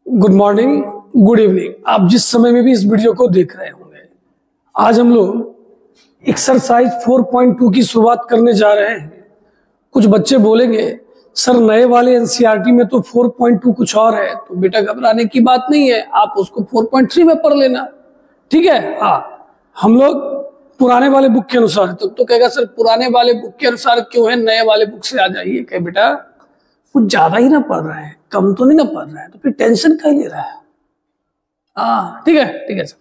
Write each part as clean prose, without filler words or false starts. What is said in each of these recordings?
Good morning, good evening. आप जिस समय में भी इस वीडियो को देख रहे होंगे, आज हम लोग एक्सरसाइज 4.2 की शुरुआत करने जा रहे हैं। कुछ बच्चे बोलेंगे सर नए वाले एनसीईआरटी में तो 4.2 कुछ और है, तो बेटा घबराने की बात नहीं है, आप उसको 4.3 में पढ़ लेना, ठीक है। हाँ, हम लोग पुराने वाले बुक के अनुसार, तो कहेगा सर पुराने वाले बुक के अनुसार क्यों है, नए वाले बुक से आ जाइए। कहे बेटा कुछ ज्यादा ही ना पढ़ रहे हैं, कम तो नहीं ना पढ़ रहे हैं, तो फिर टेंशन क्यों ले रहा है। हाँ ठीक है सर।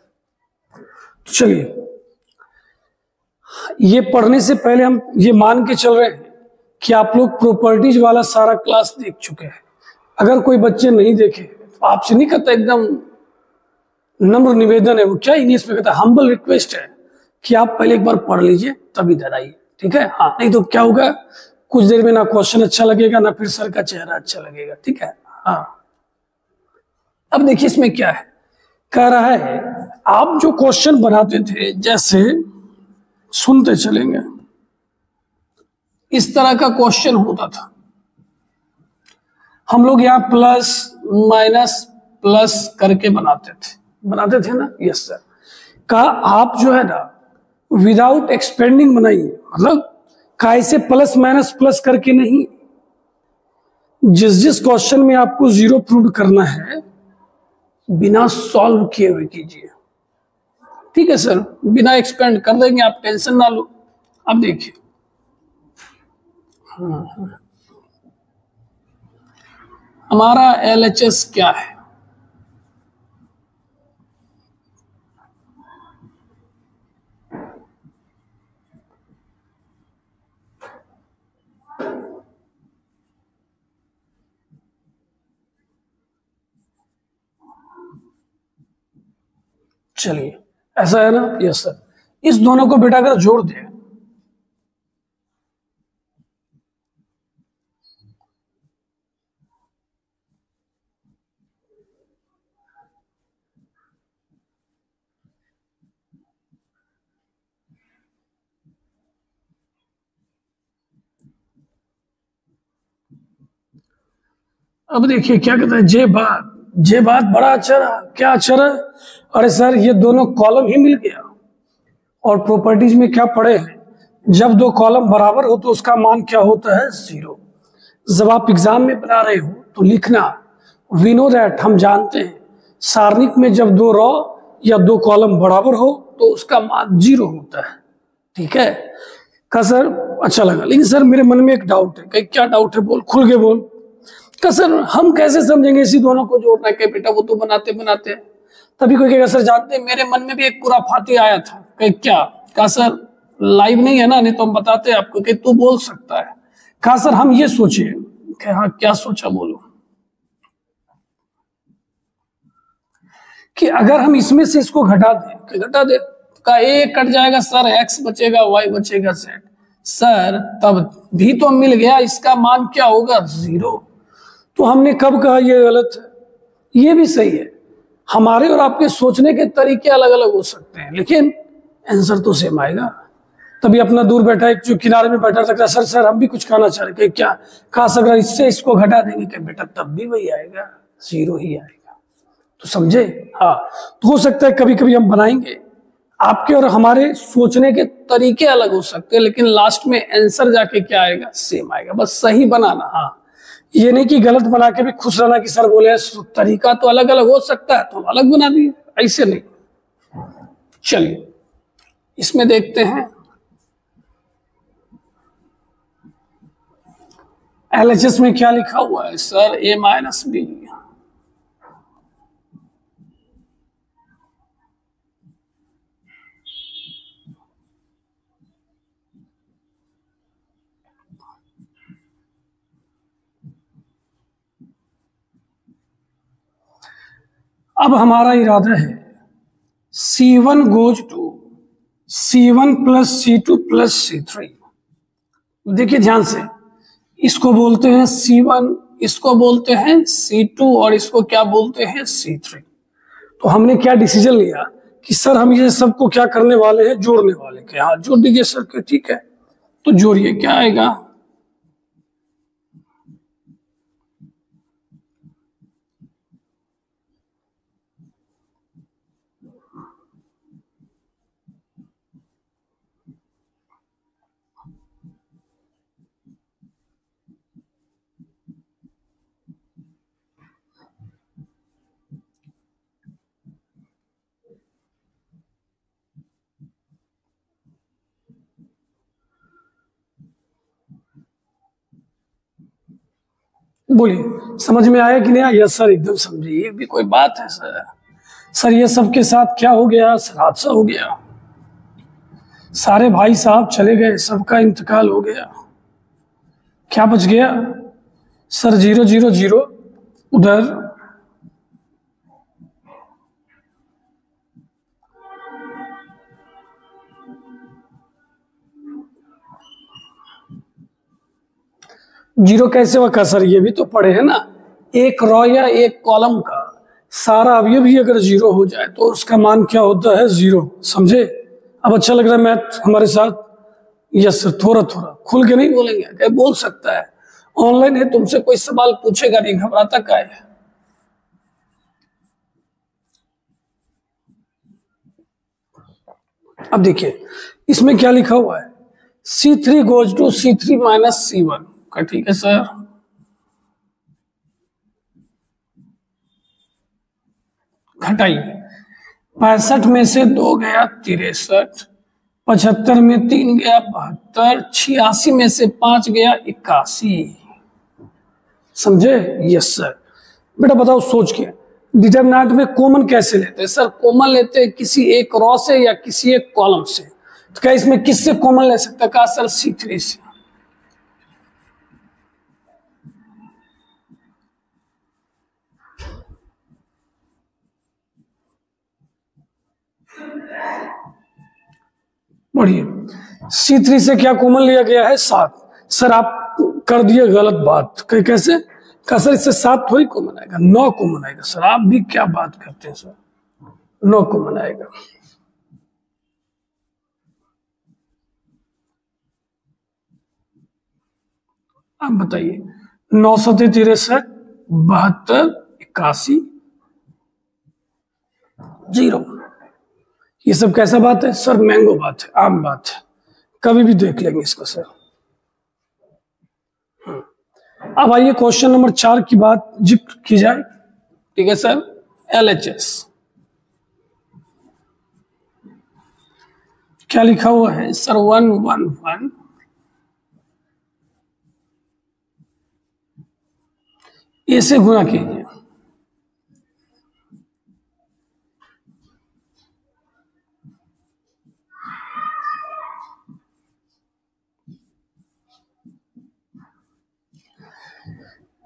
तो चलिए, ये पढ़ने से पहले हम ये मान के चल रहे हैं कि आप लोग प्रॉपर्टीज वाला सारा क्लास देख चुके हैं। अगर कोई बच्चे नहीं देखे तो आपसे नहीं कहता, एकदम नम्र निवेदन है, वो क्या इंग्लिश में कहता है, हम्बल रिक्वेस्ट है कि आप पहले एक बार पढ़ लीजिए तब इधर आइए, ठीक है। हाँ, नहीं तो क्या होगा, कुछ देर में ना क्वेश्चन अच्छा लगेगा ना फिर सर का चेहरा अच्छा लगेगा, ठीक है। हाँ, अब देखिए इसमें क्या है, कह रहा है आप जो क्वेश्चन बनाते थे, जैसे सुनते चलेंगे, इस तरह का क्वेश्चन होता था। हम लोग यहाँ प्लस माइनस प्लस करके बनाते थे ना, यस सर। का आप जो है ना विदाउट एक्सपेंडिंग बनाइए, मतलब का ऐसे प्लस माइनस प्लस करके नहीं, जिस क्वेश्चन में आपको जीरो प्रूव करना है बिना सॉल्व किए हुए कीजिए, ठीक है सर। बिना एक्सपेंड कर देंगे, आप टेंशन ना लो। अब देखिए, हमारा एलएचएस क्या है, चलिए ऐसा है ना, यस सर। इस दोनों को बेटा अगर जोड़ दे, अब देखिए क्या कहता है, जे बात बड़ा अक्षर है, क्या अक्षर है, अरे सर ये दोनों कॉलम ही मिल गया। और प्रॉपर्टीज में क्या पढ़े हैं, जब दो कॉलम बराबर हो तो उसका मान क्या होता है, जीरो। जब आप एग्जाम में बना रहे हो तो लिखना, वी नो दैट, हम जानते हैं, सारणिक में जब दो रो या दो कॉलम बराबर हो तो उसका मान जीरो होता है, ठीक है। का सर अच्छा लगा, लेकिन सर मेरे मन में एक डाउट है। कहीं क्या डाउट है, बोल, खुल के बोल। का सर हम कैसे समझेंगे इसी दोनों को जोड़ना है। बेटा वो तो बनाते बनाते तभी कोई कहेगा सर जानते मेरे मन में भी एक पूरा फाती आया था। कहीं क्या, का सर लाइव नहीं है ना, नहीं तो हम बताते आपको कि तू बोल सकता है। कहा सर हम ये सोचे कि हाँ क्या सोचा, बोलो, कि अगर हम इसमें से इसको घटा दे का ए कट जाएगा सर, एक्स बचेगा, वाई बचेगा, जेड। सर तब भी तो मिल गया, इसका मान क्या होगा, जीरो। तो हमने कब कहा ये गलत है, ये भी सही है। हमारे और आपके सोचने के तरीके अलग अलग हो सकते हैं, लेकिन आंसर तो सेम आएगा। तभी अपना दूर बैठा एक जो किनारे में बैठा सकता, सर हम भी कुछ कहना चाह रहे, क्या कहा सर इससे इसको घटा देंगे, कि बेटा तब भी वही आएगा, जीरो ही आएगा। तो समझे। हाँ, तो हो सकता है कभी कभी हम बनाएंगे, आपके और हमारे सोचने के तरीके अलग हो सकते हैं, लेकिन लास्ट में आंसर जाके क्या आएगा, सेम आएगा। बस सही बनाना। हाँ, ये नहीं कि गलत बना के भी खुश रहना कि सर बोले तरीका तो अलग अलग हो सकता है तो हम अलग बना दिए, ऐसे नहीं। चलिए इसमें देखते हैं, एलएचएस में क्या लिखा हुआ है सर, ए माइनस बी। अब हमारा इरादा है C1 goes to C1 plus C2 plus C3। देखिए ध्यान से, इसको बोलते हैं C1, इसको बोलते हैं C2 और इसको क्या बोलते हैं, C3। तो हमने क्या डिसीजन लिया कि सर हम ये सबको क्या करने वाले हैं, जोड़ने वाले। क्या, हाँ जोड़ दीजिए सर के, ठीक है। तो जोड़िए, क्या आएगा, बोलिए समझ में आया कि नहीं आया? यस सर एकदम समझे, ये भी कोई बात है सर? सर ये सबके साथ क्या हो गया सर? हादसा हो गया, सारे भाई साहब चले गए, सबका इंतकाल हो गया, क्या बच गया सर? 000 उधर, जीरो कैसे होगा सर? ये भी तो पढ़े हैं ना, एक रो या एक कॉलम का सारा अवयव भी अगर जीरो हो जाए तो उसका मान क्या होता है? जीरो। समझे? अब अच्छा लग रहा है मैथ हमारे साथ? यस सर, थोड़ा थोड़ा खुल के नहीं बोलेंगे क्या? बोल सकता है, ऑनलाइन है, तुमसे कोई सवाल पूछेगा नहीं, घबराता क्या है? अब देखिए इसमें क्या लिखा हुआ है, C3 goes to C3 minus C1 का, ठीक है सर? घटाइए, 65 में से 2 गया 63, 75 में 3 गया 72, 86 में से 5 गया 81। समझे? Yes sir. बेटा बताओ सोच के, डिटरमिनेंट में कॉमन कैसे लेते हैं? सर कॉमन लेते हैं किसी एक रो से या किसी एक कॉलम से। तो क्या इसमें किससे कॉमन ले सकता है? कहा सर C3 से। बढ़िए, C3 से क्या कॉमन लिया गया है? 7। सर आप कर दिए गलत बात। कैसे? कहा सर इससे 7 थोड़ी कॉमन आएगा, 9 कॉमन आएगा। सर आप भी क्या बात करते हैं सर, 9 कॉमन आएगा। आप बताइए, 9 सते 63, 72, 81, 0। ये सब कैसा बात है सर? मैंगो बात है, आम बात है, कभी भी देख लेंगे इसको सर। अब आइए क्वेश्चन नंबर 4 की बात जिक्र की जाए, ठीक है सर? LHS क्या लिखा हुआ है सर? 111 ए से गुणा कीजिए।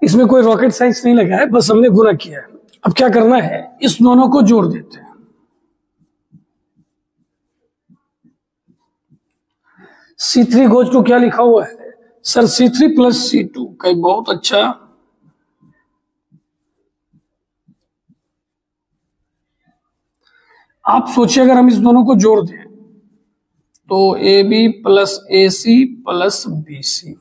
इसमें कोई रॉकेट साइंस नहीं लगा है, बस हमने गुणा किया है। अब क्या करना है, इस दोनों को जोड़ देते हैं। C3 गोज टू क्या लिखा हुआ है सर? C3 प्लस C2 का, बहुत अच्छा। आप सोचिए अगर हम इस दोनों को जोड़ दें तो AB plus AC plus BC,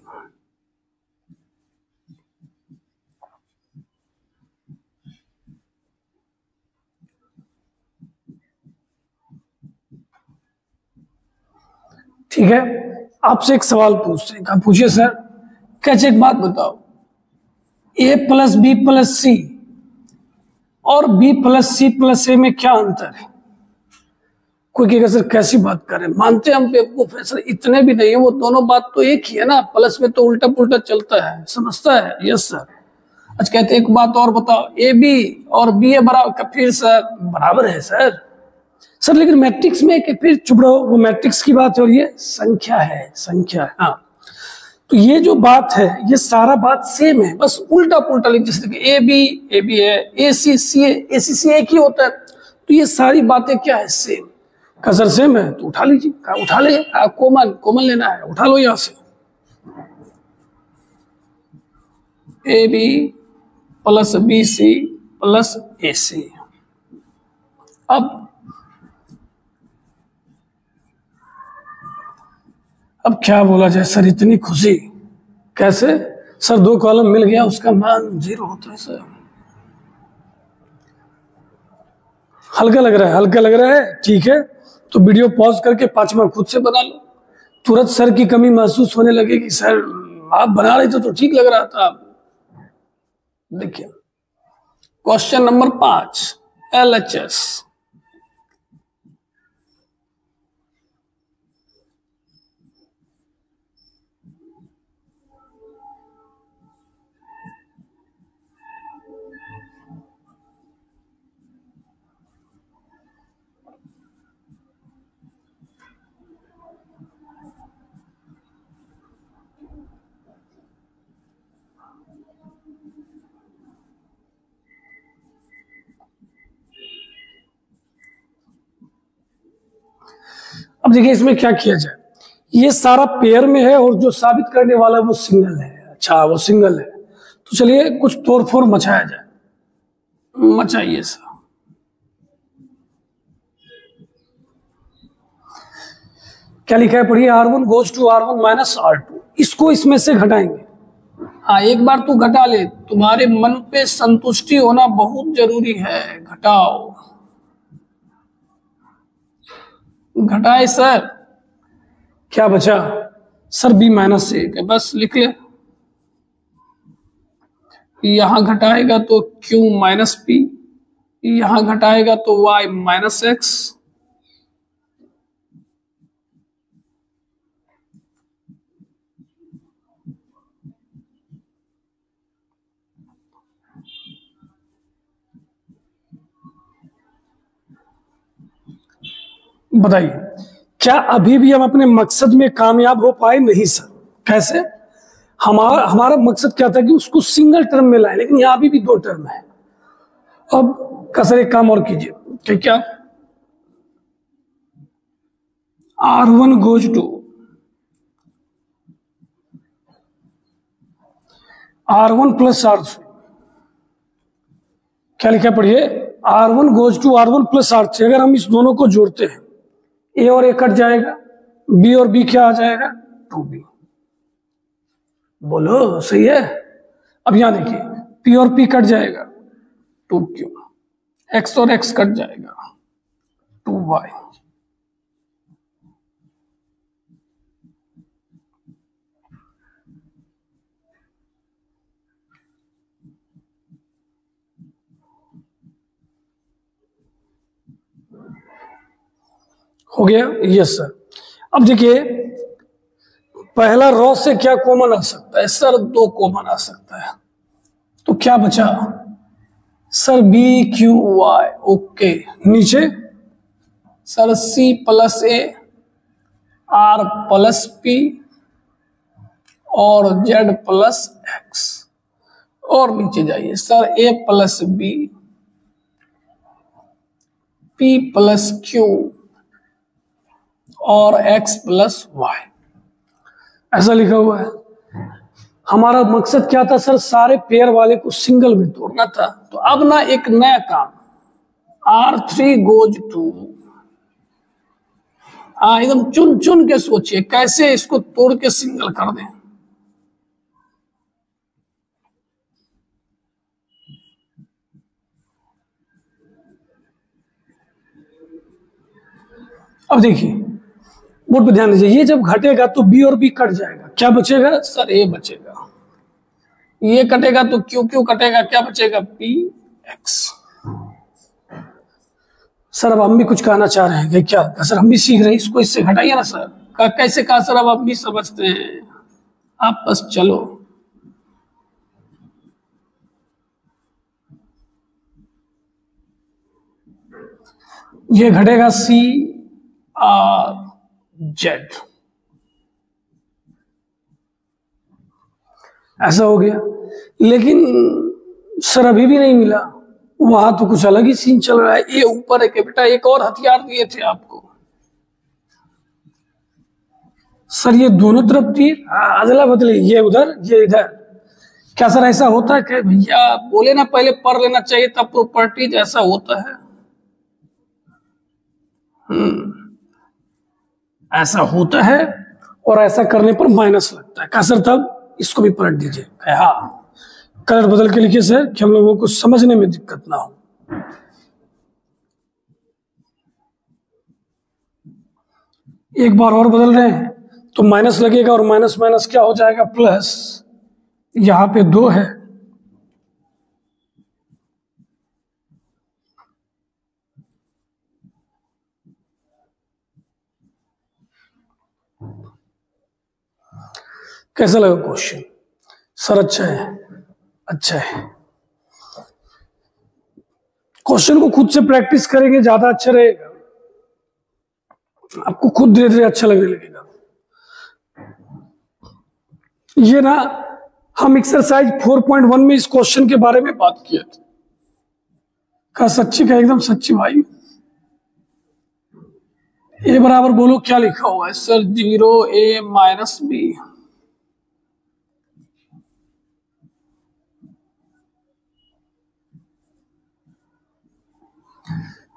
ठीक है? आपसे एक सवाल पूछते हैं, पूछिए सर। कैसे? एक बात बताओ, A plus B plus C और B plus C plus A में क्या अंतर है? कोई कहेगा सर कैसी बात कर रहे हैं, मानते हैं हम बेवकूफ है सर, इतने भी नहीं है, वो दोनों बात तो एक ही है ना, प्लस में तो उल्टा पुल्टा चलता है, समझता है? Yes sir. अच्छा कहते एक बात और बताओ, AB और BA बराबर, फिर सर बराबर है सर। सर लेकिन मैट्रिक्स में कि फिर चुप रहो, वो मैट्रिक्स की बात है और ये संख्या है, संख्या है। हाँ तो ये जो बात है ये सारा बात सेम है, बस उल्टा पुल्टा लिख, जैसे कि AB है, AC CA AC CA एक ही होता है। तो ये सारी बातें क्या है? सेम। का सर सेम है तो उठा लीजिए, का उठा ले, कॉमन कॉमन लेना है, उठा लो यहां से। AB plus BC plus AC। अब क्या बोला जाए सर, इतनी खुशी कैसे? सर 2 कॉलम मिल गया, उसका मान 0 होता है सर। हल्का लग रहा है? हल्का लग रहा है, ठीक है। तो वीडियो पॉज करके 5वां खुद से बना लो, तुरंत सर की कमी महसूस होने लगेगी। सर आप बना रहे थे तो ठीक लग रहा था। देखिए क्वेश्चन नंबर 5 LHS। अब देखिए इसमें क्या किया जाए, ये सारा पेयर में है और जो साबित करने वाला है वो सिंगल है। अच्छा वो सिंगल है, तो चलिए कुछ तोड़फोड़ मचाया जाए, मचाइए सर। क्या लिखा है पढ़िए, R1 goes to R1 minus R2, इसको इसमें से घटाएंगे। हाँ एक बार तू घटा ले, तुम्हारे मन पे संतुष्टि होना बहुत जरूरी है। घटाओ, घटाए सर, क्या बचा सर, B माइनस ए, बस लिख ले। यहां घटाएगा तो Q माइनस पी, यहां घटाएगा तो Y माइनस एक्स, बताइए क्या अभी भी हम अपने मकसद में कामयाब हो पाए? नहीं सर। कैसे? हमारा मकसद क्या था कि उसको सिंगल टर्म में लाए, लेकिन यहां अभी भी दो टर्म है। अब का सर एक काम और कीजिए, ठीक क्या, R1 goes to R1 plus R3, क्या लिखा पढ़िए, R1 goes to R1 plus R3। अगर हम इस दोनों को जोड़ते हैं, A और A कट जाएगा, B और B क्या आ जाएगा, 2B। बोलो सही है। अब यहां देखिए P और P कट जाएगा, 2Q, X और X कट जाएगा, 2Y। हो गया? Yes sir. अब देखिए पहला रॉ से क्या कॉमन आ सकता है सर, 2 कॉमन आ सकता है, तो क्या बचा सर, BQY। ओके, नीचे sir C plus A, R plus P और Z प्लस X। और नीचे जाइए sir, A plus B, P plus Q और X प्लस Y, ऐसा लिखा हुआ है। हमारा मकसद क्या था सर, सारे पेयर वाले को सिंगल में तोड़ना था। तो अब ना एक नया काम, R3 goes to, एकदम चुन चुन के सोचिए कैसे इसको तोड़ के सिंगल कर दें। अब देखिए बोर्ड पे ध्यान दीजिए, ये जब घटेगा तो B और B कट जाएगा, क्या बचेगा सर, A बचेगा। ये कटेगा तो Q कटेगा, क्या बचेगा, PX। सर अब हम भी कुछ कहना चाह रहे हैं कि क्या सर, हम भी सीख रहे हैं, इसको इससे घटाइए ना सर। कैसे कहा सर, अब आप भी समझते हैं, आप बस चलो। ये घटेगा CRZ, ऐसा हो गया। लेकिन सर अभी भी नहीं मिला, वहां तो कुछ अलग ही सीन चल रहा है। ये ऊपर है कि बेटा एक और हथियार दिए थे आपको सर, ये दोनों तरफ तीर, अदला बदली, ये उधर ये इधर। क्या सर ऐसा होता है? कि भैया बोले ना पहले पढ़ लेना चाहिए था प्रॉपर्टीज, ऐसा होता है। ऐसा होता है और ऐसा करने पर माइनस लगता है। क्या सर, तब इसको भी पलट दीजिए। हाँ कलर बदल के लिखिए सर, कि हम लोगों को समझने में दिक्कत ना हो। एक बार और बदल रहे हैं तो माइनस लगेगा और माइनस माइनस क्या हो जाएगा, प्लस। यहां पे 2 है, कैसा लगा क्वेश्चन सर? अच्छा है, अच्छा है। क्वेश्चन को खुद से प्रैक्टिस करेंगे ज्यादा अच्छा रहेगा, आपको खुद धीरे धीरे अच्छा लगने लगेगा। ये ना हम एक्सरसाइज 4.1 में इस क्वेश्चन के बारे में बात किए थे। का सच्ची, का एकदम सच्ची भाई, ए बराबर बोलो क्या लिखा हुआ है सर, 0a माइनस बी।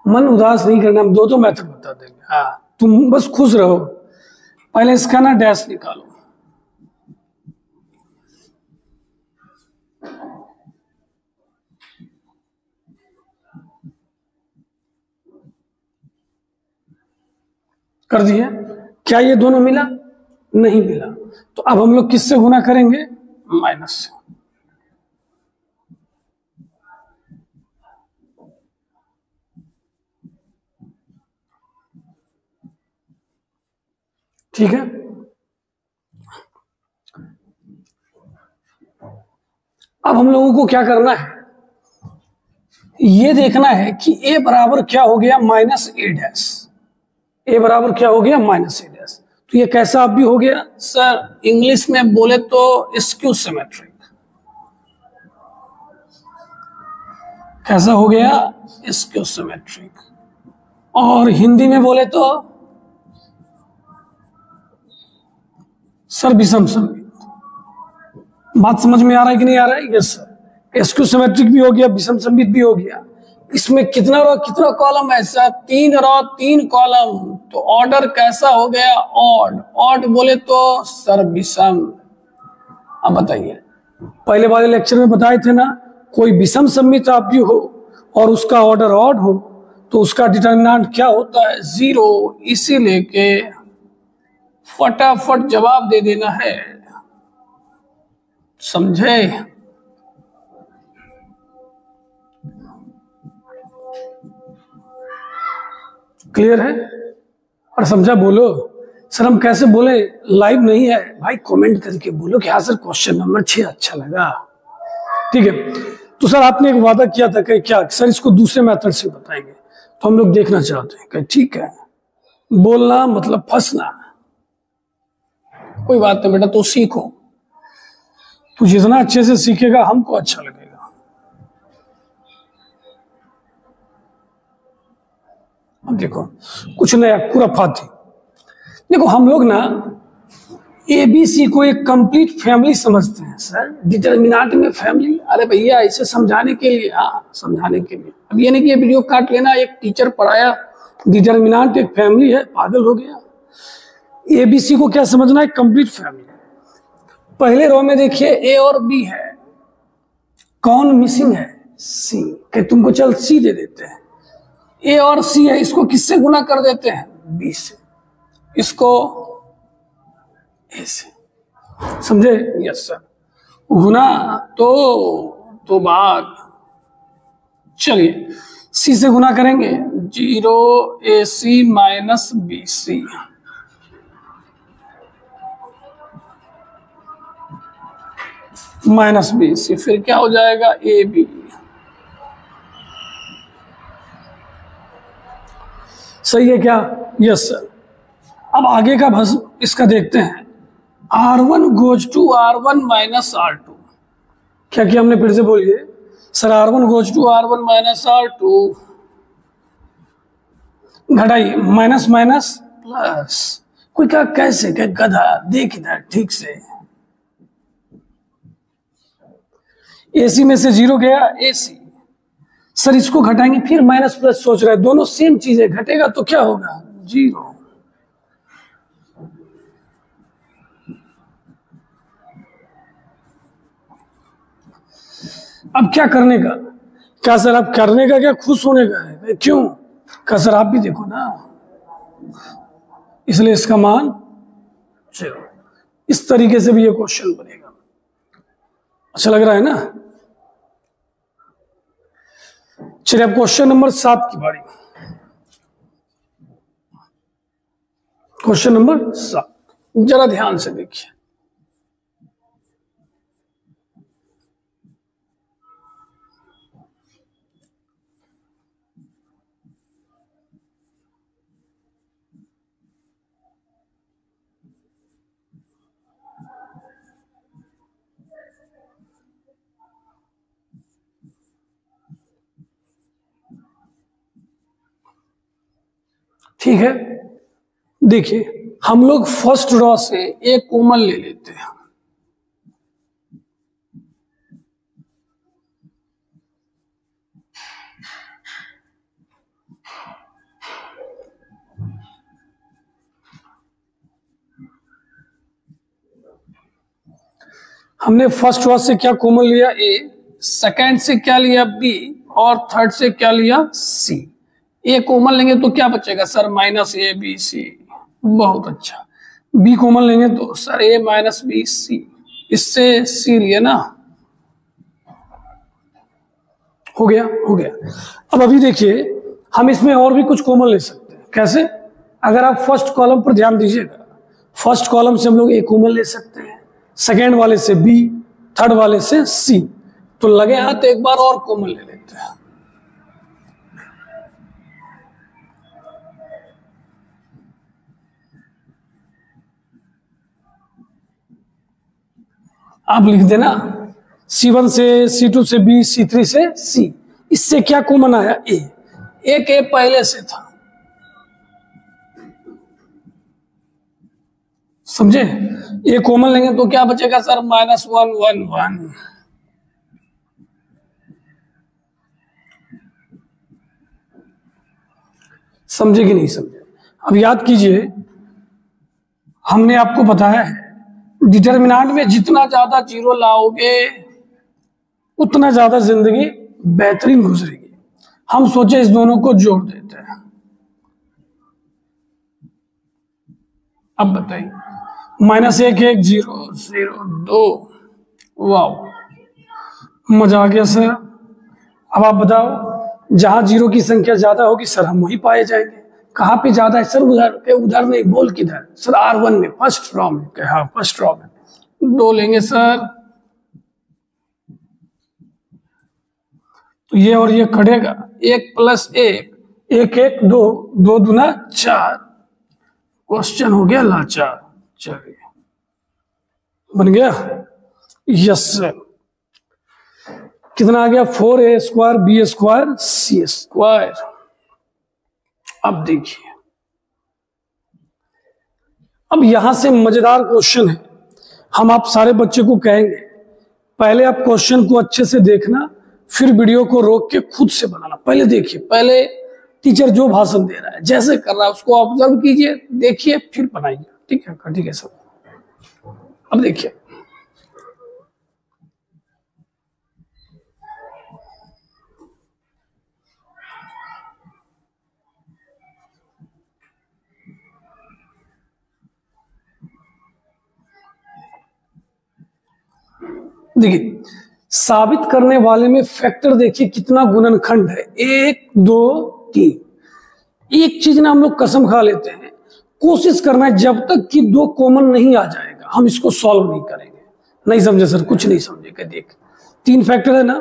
मन उदास नहीं करना, हम दो मेथड बता देंगे। हाँ, तुम बस खुश रहो। पहले इसका ना डैश निकालो, कर दिया। क्या ये दोनों मिला? नहीं मिला। तो अब हम लोग किससे गुना करेंगे? माइनस से। ठीक है, अब हम लोगों को क्या करना है, ये देखना है कि a बराबर क्या हो गया, माइनस ए डैश। ए बराबर क्या हो गया, माइनस ए डैश। तो ये कैसा अब भी हो गया सर, इंग्लिश में बोले तो स्क्यू सिमेट्रिक। कैसा हो गया, स्क्यू सिमेट्रिक। और हिंदी में बोले तो सर विषम सममित। बात समझ में आ रहा है कि नहीं आ रहा है? यस सर, स्क्यू सिमेट्रिक भी हो गया, विषम सममित भी हो गया। इसमें कितना रो कितना कॉलम है सर? 3 रो 3 कॉलम। तो ऑर्डर कैसा हो गया, ऑड। ऑड बोले तो सर विषम। अब बताइए, पहले वाले लेक्चर में बताए थे ना, कोई विषम सममित आप भी हो और उसका ऑर्डर ऑड हो तो उसका डिटर्मिनेंट क्या होता है, 0। इसीलिए के फटाफट जवाब दे देना है, समझे? क्लियर है? और समझा? बोलो सर, हम कैसे बोले, लाइव नहीं है भाई, कमेंट करके बोलो कि हाँ सर क्वेश्चन नंबर 6 अच्छा लगा। ठीक है, तो सर आपने एक वादा किया था कि क्या सर इसको दूसरे मेथड से बताएंगे, तो हम लोग देखना चाहते हैं कि ठीक है, बोलना मतलब फंसना। कोई बात नहीं बेटा, तो सीखो, तू जितना अच्छे से सीखेगा हमको अच्छा लगेगा। अब देखो कुछ नया खुराफाती। देखो हम लोग ना एबीसी को एक कंप्लीट फैमिली समझते हैं सर, डिटर्मिनेंट में फैमिली। अरे भैया इसे समझाने के लिए, हाँ समझाने के लिए। अब ये नहीं कि ये वीडियो काट लेना, एक टीचर पढ़ाया डिटर्मिनेंट एक फैमिली है, पागल हो गया। एबीसी को क्या समझना है, कंप्लीट फैमिली। पहले रो में देखिए ए और बी है, कौन मिसिंग है, सी। कि तुमको चल सी दे देते हैं, ए और सी है, इसको किससे गुना कर देते हैं, बी से। इसको ए से, समझे? यस सर, गुना तो भाग। चलिए सी से गुना करेंगे, 0ac minus BC। Minus BC, फिर क्या हो जाएगा, AB। सही है क्या? Yes sir. अब आगे का भस इसका देखते हैं, R1 goes to R1 minus R2। क्या किया हमने, फिर से बोलिए sir. R1 goes to R1 minus R2, घटाइए, माइनस माइनस प्लस। कोई कहा कैसे, क्या गधा, देख इधर ठीक से। AC में से 0 गया, AC। सर इसको घटाएंगे, फिर माइनस प्लस सोच रहे हैं, दोनों सेम चीज है, घटेगा तो क्या होगा, 0। अब क्या करने का, क्या सर अब करने का क्या खुश होने का है, क्यों? क्या सर आप भी देखो ना, इसलिए इसका मान 0। इस तरीके से भी ये क्वेश्चन बनेगा। अच्छा लग रहा है ना? चलिए अब क्वेश्चन नंबर 7 की बारी। क्वेश्चन नंबर 7 जरा ध्यान से देखिए। ठीक है, देखिए हम लोग फर्स्ट रॉ से एक कॉमन ले लेते हैं। हमने फर्स्ट रॉ से क्या कॉमन लिया? ए, सेकंड से क्या लिया? बी, और थर्ड से क्या लिया? सी। ए कॉमन लेंगे तो क्या बचेगा sir? Minus A B C. बहुत अच्छा। बी कॉमन लेंगे तो sir A minus B C, इससे सी लिए ना, हो गया हो गया। अब अभी देखिए हम इसमें और भी कुछ कॉमन ले सकते हैं। कैसे? अगर आप फर्स्ट कॉलम पर ध्यान दीजिएगा, फर्स्ट कॉलम से हम लोग ए कॉमन ले सकते हैं, सेकेंड वाले से बी, थर्ड वाले से सी। तो लगे हाथ एक बार और कॉमन ले लेते हैं। आप लिख देना C1 से, C2 से बी, C3 से सी। इससे क्या कॉमन आया? ए। एक ए पहले से था, समझे? ए कॉमन लेंगे तो क्या बचेगा सर? माइनस 1 1 1। समझे कि नहीं समझे? अब याद कीजिए, हमने आपको बताया है डिटर्मिनेंट में जितना ज्यादा जीरो लाओगे उतना ज्यादा जिंदगी बेहतरीन गुजरेगी। हम सोचे इस दोनों को जोड़ देते हैं। अब बताइए, माइनस 1 1 0 0 2। वाह, मजा आ गया सर। अब आप बताओ, जहां जीरो की संख्या ज्यादा होगी सर हम वहीं पाए जाएंगे। कहाँ पे ज्यादा है सर? उधर नहीं, बोल किधर सर? R1 में, फर्स्ट रॉ में। हाँ फर्स्ट रॉ में। 2 लेंगे सर, तो ये और ये कटेगा। 1 प्लस 1 1 1 2 2 दूना 4। क्वेश्चन हो गया लाचार। चलिए बन गया। Yes sir. कितना आ गया? 4a स्क्वायर बी स्क्वायर सी स्क्वायर। अब देखिए, अब यहां से मजेदार क्वेश्चन है। हम आप सारे बच्चे को कहेंगे पहले आप क्वेश्चन को अच्छे से देखना, फिर वीडियो को रोक के खुद से बनाना। पहले देखिए, पहले टीचर जो भाषण दे रहा है, जैसे कर रहा है उसको ऑब्जर्व कीजिए, देखिए, फिर बनाइए। ठीक है? ठीक है सर। अब देखिए, देखिए साबित करने वाले में फैक्टर देखिए कितना गुणनखंड है। 1 2 3। एक चीज ना हम लोग कसम खा लेते हैं, कोशिश करना है जब तक कि 2 कॉमन नहीं आ जाएगा हम इसको सॉल्व नहीं करेंगे। नहीं समझे सर? कुछ नहीं समझे। देख 3 फैक्टर है ना,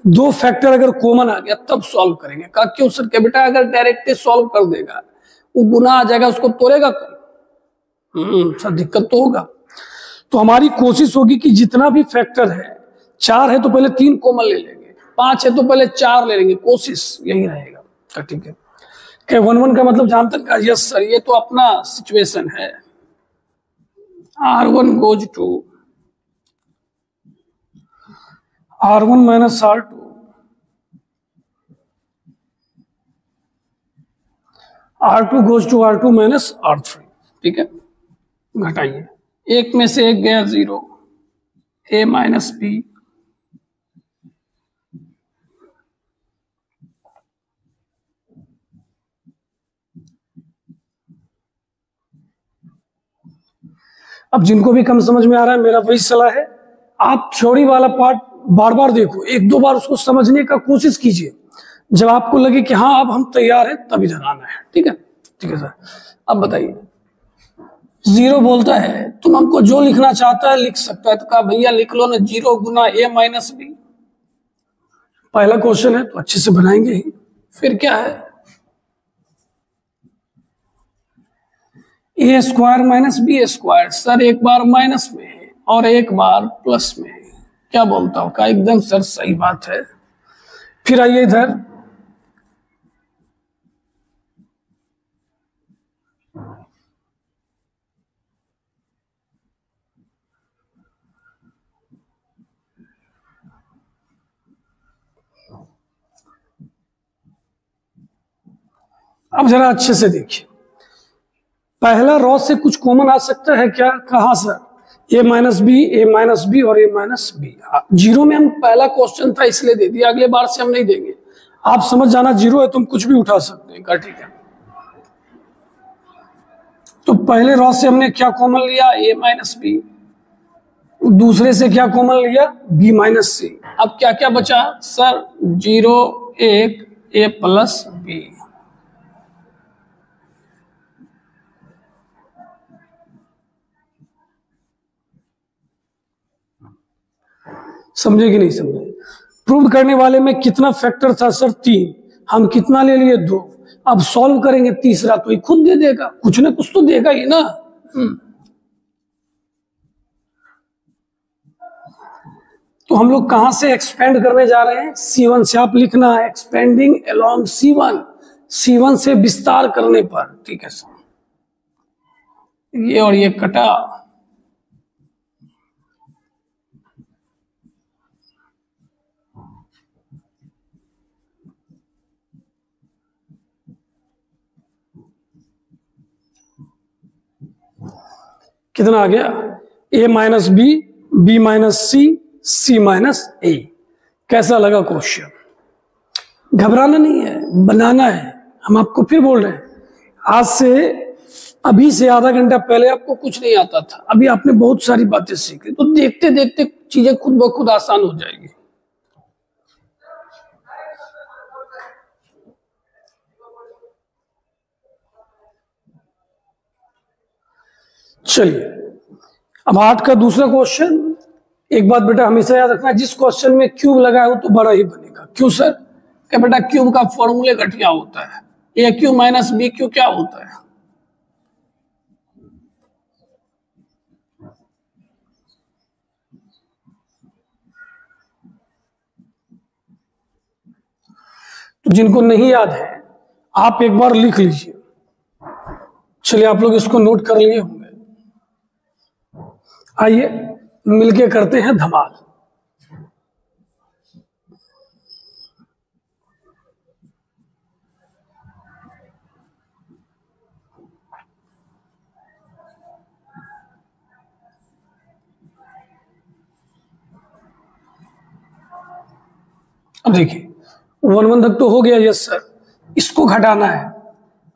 2 फैक्टर अगर कॉमन आ गया तब सॉल्व करेंगे। कहा क्यों सर? के बेटा अगर डायरेक्ट सॉल्व कर देगा वो गुना आ जाएगा, उसको तोड़ेगा कौन? सर दिक्कत तो होगा। तो हमारी कोशिश होगी कि जितना भी फैक्टर है, 4 है तो पहले 3 कॉमन ले लेंगे, 5 है तो पहले 4 ले लेंगे। कोशिश यही रहेगा। ठीक है? क्या 1 1 का मतलब जानते हैं? यस सर, ये तो अपना सिचुएशन है। R1 goes to R1 minus R2, R2 goes to R2 minus R3। ठीक है? घटाइए, एक में से एक गया 0, a माइनस बी, अब जिनको भी कम समझ में आ रहा है, मेरा वही सलाह है, आप थ्योरी वाला पार्ट बार बार देखो, 1 2 बार उसको समझने का कोशिश कीजिए। जब आपको लगे कि हाँ अब हम तैयार हैं, तब इधर आना है। ठीक है? ठीक है सर। अब बताइए, 0 बोलता है तुम हमको जो लिखना चाहता है लिख सकता है, तो कहा भैया लिख लो ना, 0 गुना a माइनस बी। पहला क्वेश्चन है तो अच्छे से बनाएंगे ही। फिर क्या है? A square minus B square. Sir एक बार माइनस में है और एक बार प्लस में है। क्या बोलता हूं? का एकदम सर सही बात है। फिर आइए इधर, अब जरा अच्छे से देखिए, पहला रॉ से कुछ कॉमन आ सकता है क्या? कहां सर? a माइनस बी और a माइनस बी। जीरो में हम पहला क्वेश्चन था इसलिए दे दिया, अगले बार से हम नहीं देंगे। आप समझ जाना जीरो है तुम कुछ भी उठा सकते हैं, ठीक है। तो पहले रॉ से हमने क्या कॉमन लिया? a minus B. दूसरे से क्या कॉमन लिया? b minus C. अब क्या क्या बचा सर? 0 1 a plus B. समझे कि नहीं समझे? प्रूव करने वाले में कितना फैक्टर था सर? 3। हम कितना ले लिए? 2। अब सॉल्व करेंगे तीसरा तो ये खुद दे देगा, कुछ ना कुछ तो देगा ही ना। तो हम लोग कहां से एक्सपेंड करने जा रहे हैं? C1 से। आप लिखना है एक्सपेंडिंग अलोंग C1, C1 से विस्तार करने पर, ठीक है सर। ये और ये कटा, कितना आ गया? a minus B minus C minus A. कैसा लगा क्वेश्चन? घबराना नहीं है, बनाना है। हम आपको फिर बोल रहे हैं, आज से अभी से आधा घंटा पहले आपको कुछ नहीं आता था, अभी आपने बहुत सारी बातें सीख ली, तो देखते देखते चीजें खुद ब खुद आसान हो जाएगी। चलिए अब 8 का दूसरा क्वेश्चन। एक बात बेटा हमेशा याद रखना, जिस क्वेश्चन में क्यूब लगा हो तो बड़ा ही बनेगा। क्यों सर? क्या बेटा क्यूब का फॉर्मूले घटिया होता है। ए क्यू माइनस बी क्यू क्या होता है? तो जिनको नहीं याद है आप एक बार लिख लीजिए। चलिए आप लोग इसको नोट कर लिए होंगे। आइए मिलके करते हैं धमाल। अब देखिए 1 तक तो हो गया। यस सर, इसको घटाना है।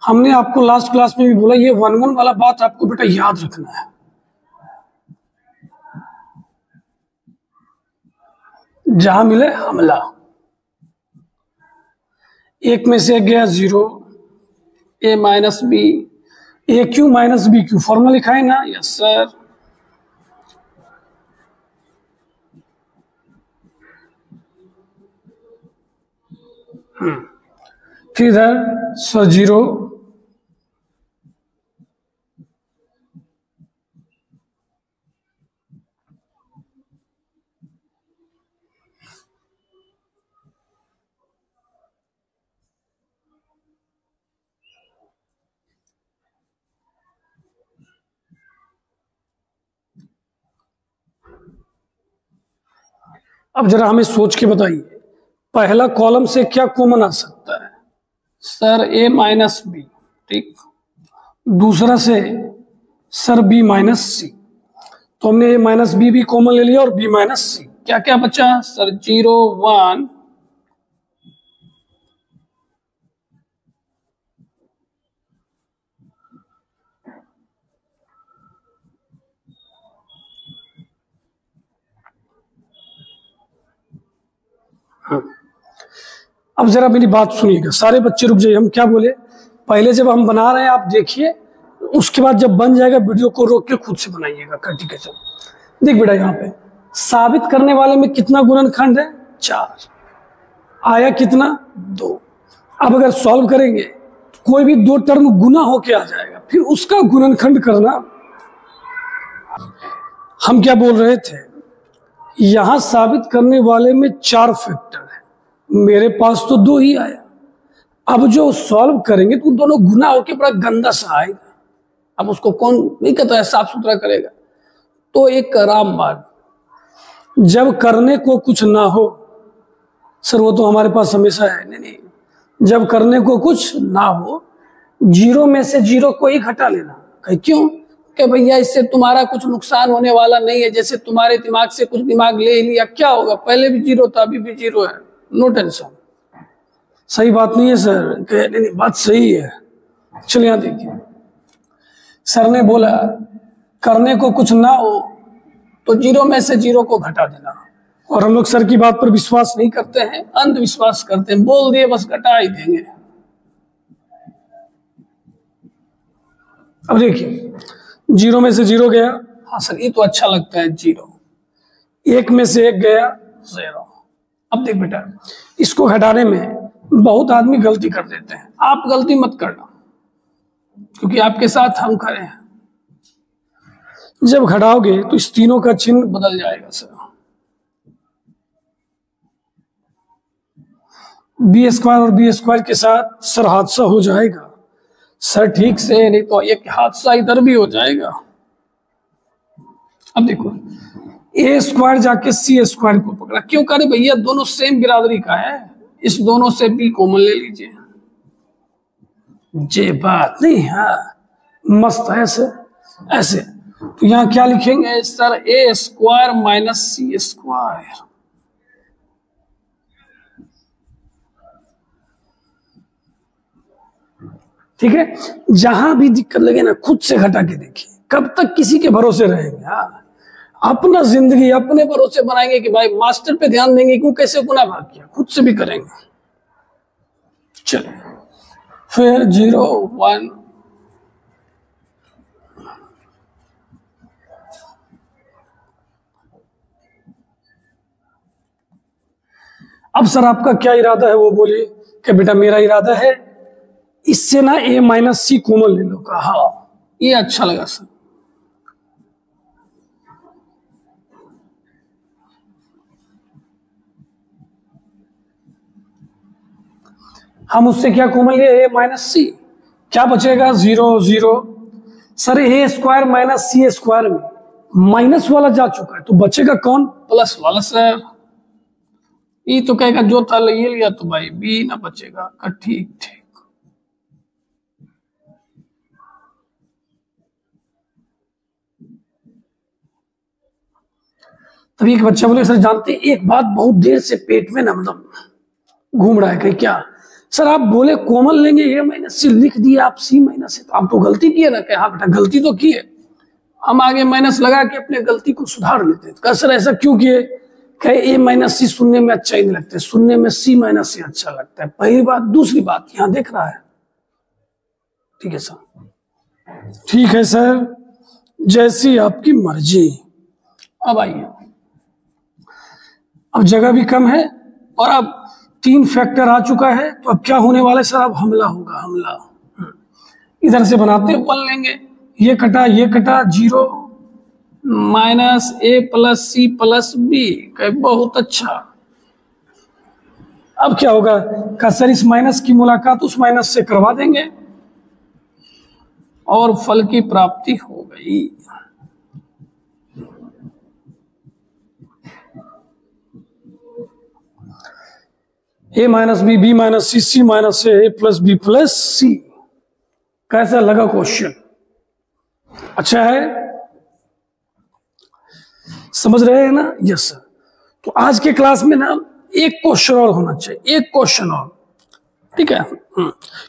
हमने आपको लास्ट क्लास में भी बोला, ये 1 वाला बात आपको बेटा याद रखना है। जहां मिले हमला, एक में से गया 0, a minus B, A Q minus B Q. Formula लिखा है ना? Yes sir. फिर इधर सर 0, अब जरा हमें सोच के बताइए, पहला कॉलम से क्या कॉमन आ सकता है? सर a माइनस बी, ठीक। दूसरा से सर b माइनस सी। तो हमने a माइनस बी भी कॉमन ले लिया और b माइनस सी। क्या क्या बचा सर? 0 1, अब जरा मेरी बात सुनिएगा, सारे बच्चे रुक जाइए। हम क्या बोले? पहले जब हम बना रहे हैं आप देखिए, उसके बाद जब बन जाएगा वीडियो को रोक के खुद से बनाइएगा, ठीक है? चलो देख बेटा, यहाँ पे साबित करने वाले में कितना गुणनखंड है? 4। आया कितना? 2। अब अगर सॉल्व करेंगे तो कोई भी 2 टर्म गुना होके आ जाएगा, फिर उसका गुणनखंड करना। हम क्या बोल रहे थे? यहां साबित करने वाले में 4 फैक्टर है, मेरे पास तो 2 ही आया। अब जो सॉल्व करेंगे तो दोनों गुना होके बड़ा गंदा सा आएगा। अब उसको कौन नहीं कहता है साफ सुथरा करेगा? तो एक रामबाण, जब करने को कुछ ना हो। सर वो तो हमारे पास हमेशा है। नहीं, जब करने को कुछ ना हो जीरो में से जीरो को ही घटा लेना। कहे क्यों? कि भैया इससे तुम्हारा कुछ नुकसान होने वाला नहीं है, जैसे तुम्हारे दिमाग से कुछ दिमाग ले लिया, क्या होगा, पहले भी जीरो था अभी भी जीरो है, नो टेंशन। सही बात नहीं है सर? नहीं, बात सही है। चलिए यहां देखिए, सर ने बोला करने को कुछ ना हो तो जीरो में से जीरो को घटा देना, और हम लोग सर की बात पर विश्वास नहीं करते हैं, अंधविश्वास करते हैं, बोल दिए बस घटा ही देंगे। अब देखिए जीरो में से जीरो गया, हाँ सर ये तो अच्छा लगता है जीरो, एक में से एक गया जीरो। अब देख बेटा, इसको घटाने में बहुत आदमी गलती कर देते हैं, आप गलती मत करना क्योंकि आपके साथ हम खड़े हैं। जब घटाओगे तो इस तीनों का चिन्ह बदल जाएगा सर, बी स्क्वायर और बी स्क्वायर के साथ सर हादसा हो जाएगा सर, ठीक से, नहीं तो एक हादसा इधर भी हो जाएगा। अब देखो ए स्क्वायर जाके सी स्क्वायर को पकड़ा, क्यों करे भैया, दोनों सेम बिरादरी का है, इस दोनों से बी कॉमन ले लीजिए। ये बात नहीं, हाँ मस्त है सर। ऐसे तो यहां क्या लिखेंगे सर, ए स्क्वायर माइनस सी स्क्वायर। ठीक है, जहां भी दिक्कत लगे ना खुद से घटा के देखिए, कब तक किसी के भरोसे रहेंगे। हाँ अपना जिंदगी अपने भरोसे बनाएंगे कि भाई मास्टर पे ध्यान देंगे, क्यों कैसे गुना भाग किया, खुद से भी करेंगे। चलिए फिर 0 1 अब सर आपका क्या इरादा है वो बोलिए। कि बेटा मेरा इरादा है इससे ना a माइनस सी कॉमन ले लो। का हाँ ये अच्छा लगा सर। हम उससे क्या कॉमन लिए, a माइनस सी, क्या बचेगा 0 0। Sir a square minus C square में माइनस वाला जा चुका है तो बचेगा कौन, प्लस वाला सर। ये तो कहेगा जो था ये लिया तो भाई बी ना बचेगा। ठीक ठीक, तभी एक बच्चा बोले सर जानते एक बात बहुत देर से पेट में ना मतलब घूम रहा है। कि क्या सर, आप बोले कॉमन लेंगे ए माइनस सी, लिख दिए आप सी माइनस है, तो आप तो गलती किए ना। कि हाँ बेटा गलती तो किए, हम आगे माइनस लगा के अपने गलती को सुधार लेते हैं। सर ऐसा क्यों किए, कहे ए माइनस सी सुनने में अच्छा ही नहीं लगता, सुनने में सी माइनस सी अच्छा लगता है, पहली बात। दूसरी बात यहां देख रहा है। ठीक है सर, ठीक है सर, जैसी आपकी मर्जी। अब आइए, अब जगह भी कम है और अब 3 फैक्टर आ चुका है, तो अब क्या होने वाला है सर, अब हमला होगा, हमला। इधर से बनाते 1 लेंगे, ये कटा 0 माइनस ए प्लस सी प्लस बी। बहुत अच्छा। अब क्या होगा, का सर इस माइनस की मुलाकात उस माइनस से करवा देंगे और फल की प्राप्ति हो गई। ए माइनस बी, बी माइनस सी, सी माइनस ए प्लस बी प्लस सी। कैसा लगा क्वेश्चन, अच्छा है, समझ रहे हैं ना? Yes sir. तो आज के क्लास में ना एक क्वेश्चन और होना चाहिए, एक क्वेश्चन और, ठीक है।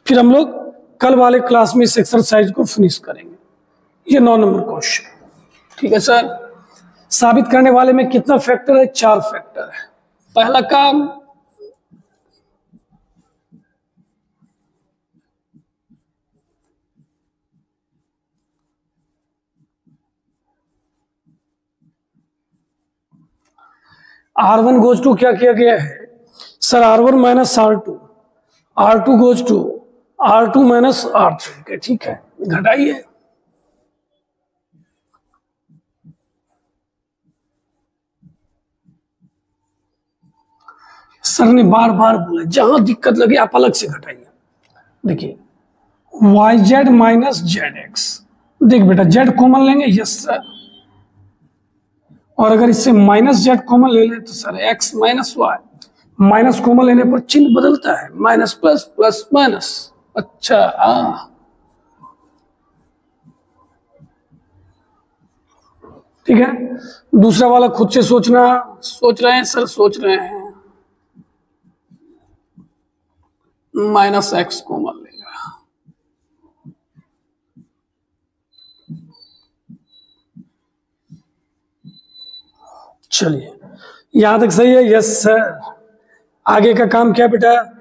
फिर हम लोग कल वाले क्लास में इस एक्सरसाइज को फिनिश करेंगे। ये 9 नंबर क्वेश्चन, ठीक है सर। साबित करने वाले में कितना फैक्टर है, 4 फैक्टर है। पहला काम, R1 गोज टू क्या किया गया है sir, R1 minus R2, R2 goes to R2 minus R3। ठीक है, घटाइए। सर ने बार बार बोला जहां दिक्कत लगे आप अलग से घटाइए। देखिए YZ माइनस ZX, देख बेटा Z कॉमन लेंगे, यस सर, और अगर इससे माइनस Z कॉमन ले ले तो sir X minus Y, minus common लेने पर चिन्ह बदलता है, माइनस प्लस प्लस माइनस। अच्छा ठीक है, दूसरा वाला खुद से सोच रहे हैं सर, सोच रहे हैं -x कॉमन लेगा। चलिए यहां तक सही है? Yes sir. आगे का काम क्या बेटा?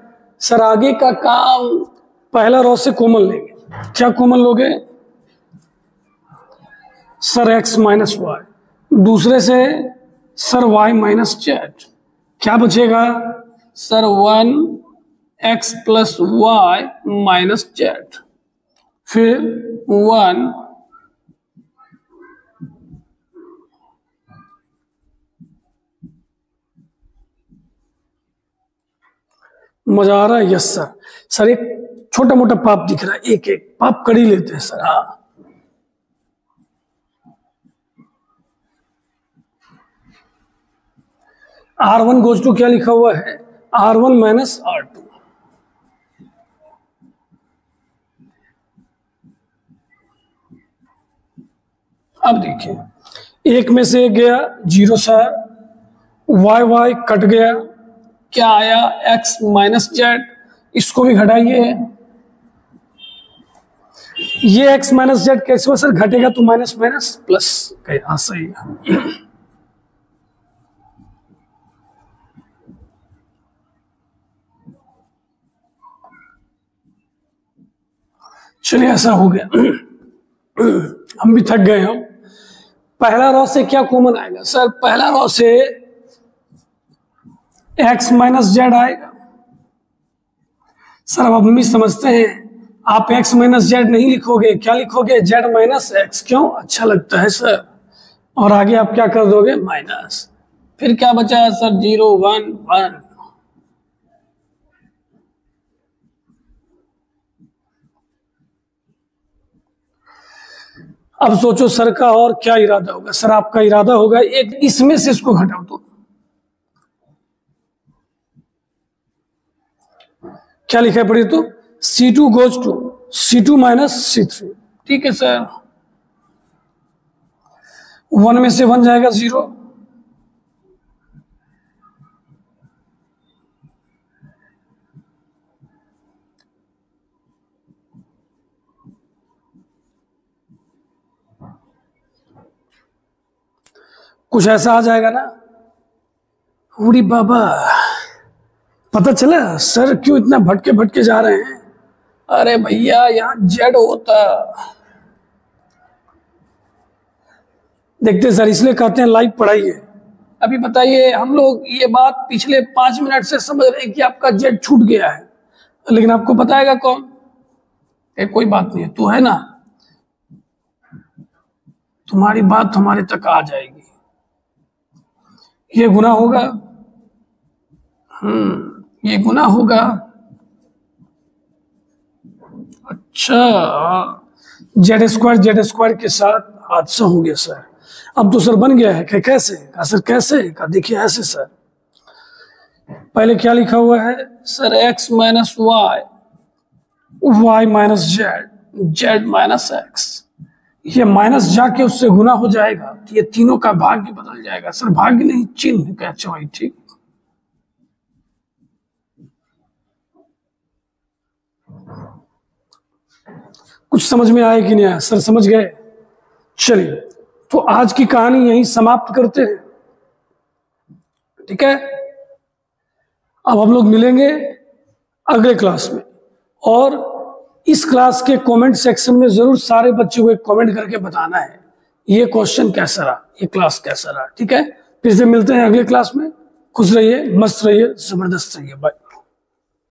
सर आगे का काम पहला रो से कॉमन लेंगे। क्या कॉमन लोगे? सर x माइनस वाई, दूसरे से सर y माइनस जेड, क्या बचेगा? Sir 1x plus Y minus Z, फिर 1 मजा आ रहा है? Yes sir. सर एक छोटा मोटा पाप दिख रहा है, एक एक पाप कर ही लेते हैं सर। हाँ R1 गोज टू क्या लिखा हुआ है? R1 minus R2। अब देखिए एक में से एक गया 0 सर, y कट गया, क्या आया? x minus Z. इसको भी घटाइए, ये x माइनस जेड कैसे हो सर? घटेगा तो माइनस माइनस प्लस। हाँ सही है। चलिए ऐसा हो गया, हम भी थक गए हम। पहला रो से क्या कॉमन आएगा? सर पहला रो से x माइनस जेड आएगा। सर अब हम भी समझते हैं, आप x माइनस जेड नहीं लिखोगे, क्या लिखोगे? z minus x. क्यों? अच्छा लगता है सर। और आगे आप क्या कर दोगे? माइनस, फिर क्या बचा सर? 0 1 1। अब सोचो सर का और क्या इरादा होगा? सर आपका इरादा होगा एक इसमें से इसको घटाओ तो क्या लिखा है? पढ़िए तो C2 goes to C2 minus C3। ठीक है सर, 1 में से 1 जाएगा 0, कुछ ऐसा आ जाएगा ना। उड़ी बाबा, पता चला सर क्यों इतना भटके भटके जा रहे हैं? अरे भैया यहाँ जेड होता, देखते सर, इसलिए कहते हैं लाइव पढ़ाइए। अभी बताइए, हम लोग ये बात पिछले 5 मिनट से समझ रहे हैं कि आपका जेड छूट गया है, लेकिन आपको बताएगा कौन? कोई बात नहीं, तू है ना, तुम्हारी बात हमारे तक आ जाएगी। ये गुनाह होगा, ये गुनाह होगा। अच्छा, जेड स्क्वायर के साथ हादसा हो गया सर। अब तो सर बन गया है, कैसे? कहा सर कैसे? कहा देखिए ऐसे सर, पहले क्या लिखा हुआ है sir? x minus Y minus Z minus X. ये माइनस जाके उससे गुना हो जाएगा तो ये तीनों का भाग्य बदल जाएगा। सर भाग्य नहीं, चिन्ह का। अच्छा भाई ठीक, कुछ समझ में आया कि नहीं आया? सर समझ गए? चलिए तो आज की कहानी यहीं समाप्त करते हैं, ठीक है? अब हम लोग मिलेंगे अगले क्लास में, और इस क्लास के कमेंट सेक्शन में जरूर सारे बच्चों को एक कमेंट करके बताना है ये क्वेश्चन कैसा रहा, ये क्लास कैसा रहा, ठीक है? फिर से मिलते हैं अगले क्लास में। खुश रहिए, मस्त रहिए, जबरदस्त रहिए। बाय।